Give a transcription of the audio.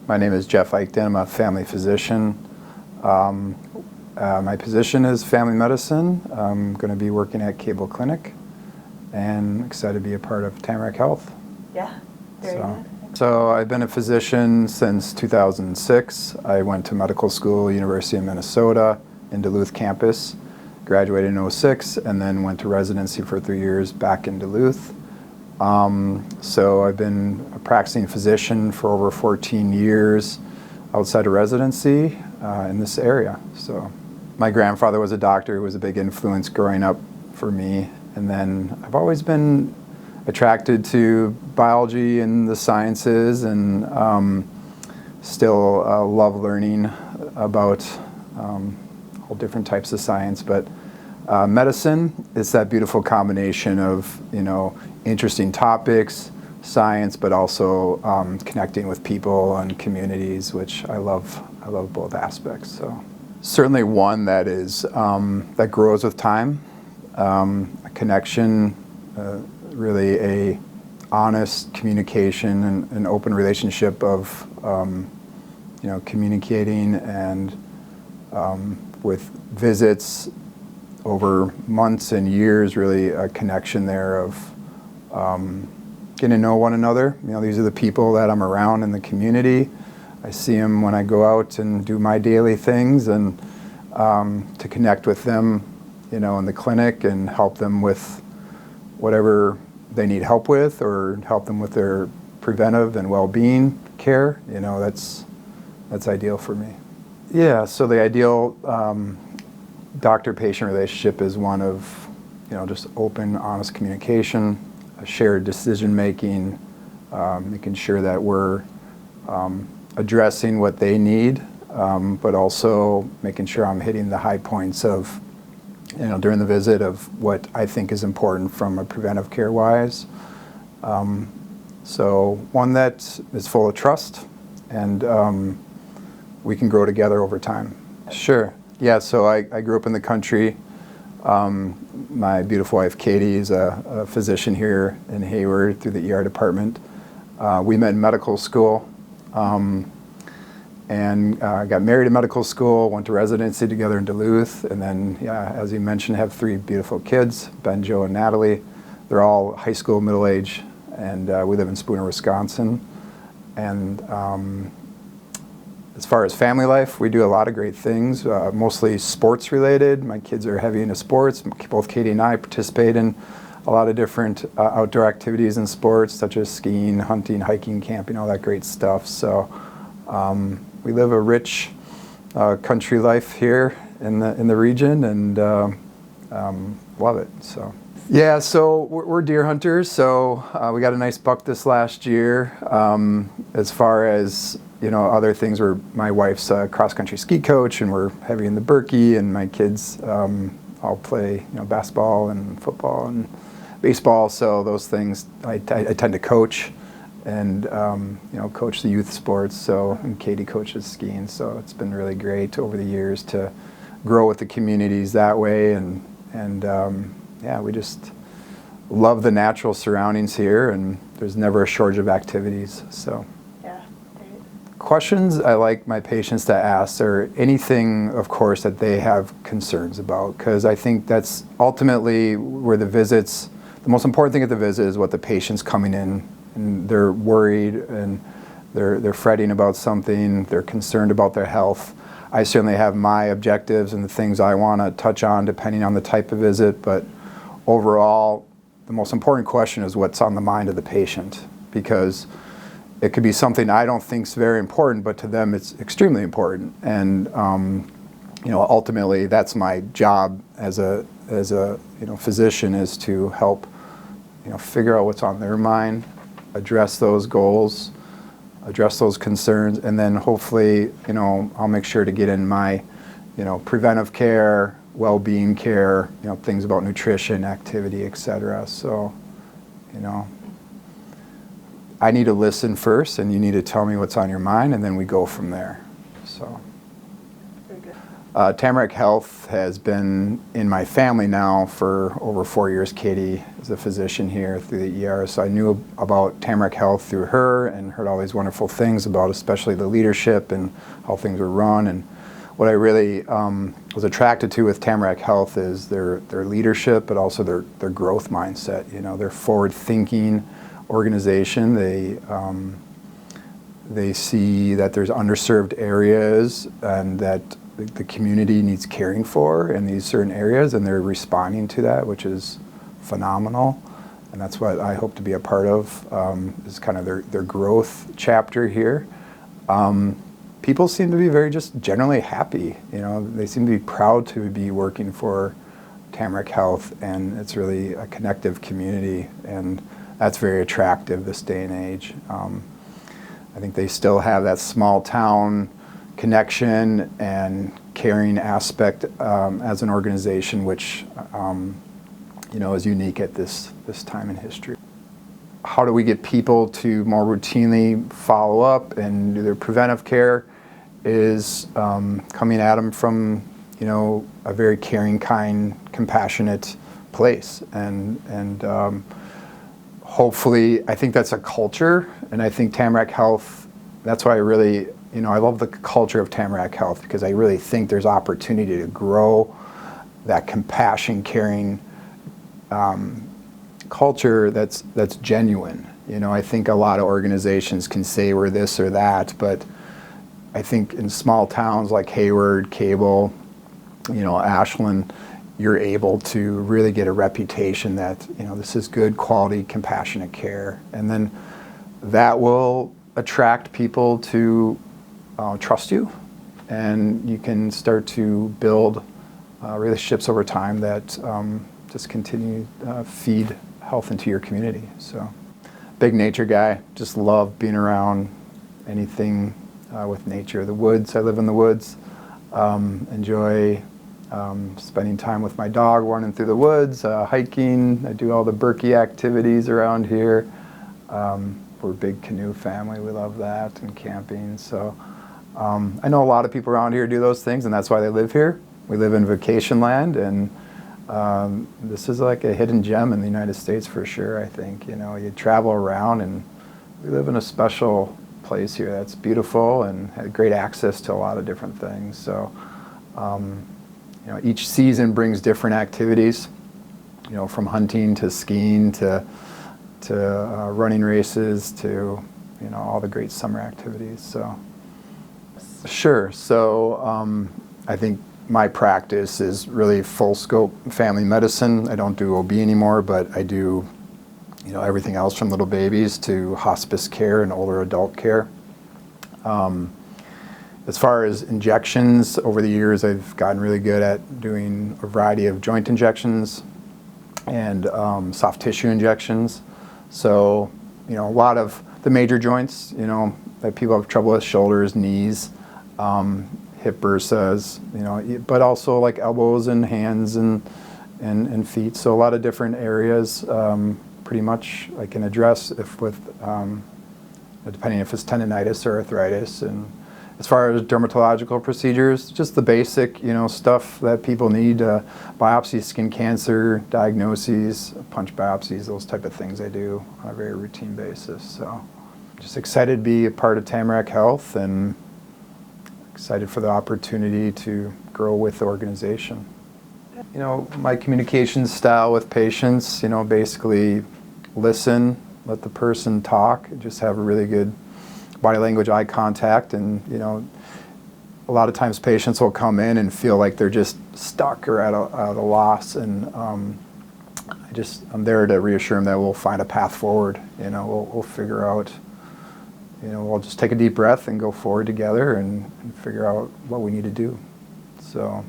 My name is Jeff Eichten. I'm a family physician. My position is family medicine. I'm going to be working at Cable Clinic and excited to be a part of Tamarack Health. Yeah, very good. So I've been a physician since 2006. I went to medical school, University of Minnesota in Duluth campus, graduated in 2006, and then went to residency for 3 years back in Duluth. So I've been a practicing physician for over 14 years outside of residency in this area. So my grandfather was a doctor who was a big influence growing up for me. And then I've always been attracted to biology and the sciences, and still love learning about all different types of science. But medicine is that beautiful combination of, interesting topics, science, but also connecting with people and communities, which I love. I love both aspects. So certainly one that is that grows with time, a connection, really a honest communication and an open relationship of communicating, and with visits over months and years, really a connection there of getting to know one another. These are the people that I'm around in the community. I see them when I go out and do my daily things, and to connect with them, in the clinic and help them with whatever they need help with, or help them with their preventive and well-being care. That's ideal for me. Yeah, so the ideal doctor-patient relationship is one of, just open, honest communication, shared decision-making, making sure that we're addressing what they need, but also making sure I'm hitting the high points of, during the visit, of what I think is important from a preventive care-wise. So one that is full of trust, and we can grow together over time. Sure. Yeah, so I grew up in the country. My beautiful wife, Katie, is a physician here in Hayward through the ER department. We met in medical school, and got married in medical school, went to residency together in Duluth, and then, as you mentioned, have 3 beautiful kids, Ben, Joe, and Natalie. They're all high school, middle age, and we live in Spooner, Wisconsin. And as far as family life, we do a lot of great things, mostly sports related. My kids are heavy into sports. Both Katie and I participate in a lot of different outdoor activities and sports, such as skiing, hunting, hiking, camping, all that great stuff. So we live a rich country life here in the region, and love it. So yeah, so we're deer hunters. So we got a nice buck this last year. As far as other things, my wife's a cross-country ski coach, and we're heavy in the Berkey, and my kids all play basketball and football and baseball. So those things I tend to coach, and coach the youth sports. So, and Katie coaches skiing. So it's been really great over the years to grow with the communities that way, and yeah, we just love the natural surroundings here, and there's never a shortage of activities. So. Questions I like my patients to ask are anything, of course, that they have concerns about, because I think that's ultimately where the most important thing at the visit is what the patient's coming in, and they're worried, and they're fretting about something, they're concerned about their health. I certainly have my objectives and the things I want to touch on depending on the type of visit, but overall, the most important question is what's on the mind of the patient, because it could be something I don't think is very important, but to them it's extremely important. And ultimately, that's my job as a physician, is to help figure out what's on their mind, address those goals, address those concerns, and then hopefully I'll make sure to get in my preventive care, well-being care, things about nutrition, activity, etc. So I need to listen first, and you need to tell me what's on your mind, and then we go from there. So, very good. Tamarack Health has been in my family now for over 4 years. Katie is a physician here through the ER, so I knew about Tamarack Health through her and heard all these wonderful things about especially the leadership and how things were run. And what I really was attracted to with Tamarack Health is their leadership, but also their growth mindset. You know, they're forward-thinking organization. They see that there's underserved areas and that the community needs caring for in these certain areas, and they're responding to that, which is phenomenal. And that's what I hope to be a part of, is kind of their growth chapter here. People seem to be very just generally happy. You know, they seem to be proud to be working for Tamarack Health, and it's really a connective community, and that's very attractive this day and age. I think they still have that small town connection and caring aspect as an organization, which you know, is unique at this time in history. How do we get people to more routinely follow up and do their preventive care? Is coming at them from, you know, a very caring, kind, compassionate place, and hopefully, I think that's a culture, and I think Tamarack Health. That's why I really, you know, I love the culture of Tamarack Health, because I really think there's opportunity to grow that compassion, caring culture that's genuine. You know, I think a lot of organizations can say we're this or that, but I think in small towns like Hayward, Cable, you know, Ashland, you're able to really get a reputation that, you know, this is good quality, compassionate care, and then that will attract people to trust you, and you can start to build relationships over time that just continue feed health into your community. So, big nature guy, just love being around anything with nature. The woods, I live in the woods, enjoy spending time with my dog, running through the woods, hiking. I do all the Berkey activities around here. We're a big canoe family, we love that, and camping. So I know a lot of people around here do those things, and that's why they live here. We live in vacation land, and this is like a hidden gem in the United States for sure, I think. You know, you travel around, and we live in a special place here that's beautiful and had great access to a lot of different things. So, you know, each season brings different activities, you know, from hunting to skiing to running races to, you know, all the great summer activities. So, sure. So, I think my practice is really full scope family medicine. I don't do OB anymore, but I do, you know, everything else from little babies to hospice care and older adult care. As far as injections, over the years I've gotten really good at doing a variety of joint injections and soft tissue injections. So, you know, a lot of the major joints, you know, that people have trouble with: shoulders, knees, hip bursas, you know, but also like elbows and hands and feet. So a lot of different areas. Pretty much I can address if with, depending if it's tendonitis or arthritis. And as far as dermatological procedures, just the basic, you know, stuff that people need, biopsies, skin cancer, diagnoses, punch biopsies, those type of things I do on a very routine basis. So just excited to be a part of Tamarack Health and excited for the opportunity to grow with the organization. You know, my communication style with patients, you know, basically listen, let the person talk, just have a really good body language, eye contact, and, you know, a lot of times patients will come in and feel like they're just stuck or at a loss, and I'm there to reassure them that we'll find a path forward. You know, we'll figure out, you know, we'll just take a deep breath and go forward together and figure out what we need to do. So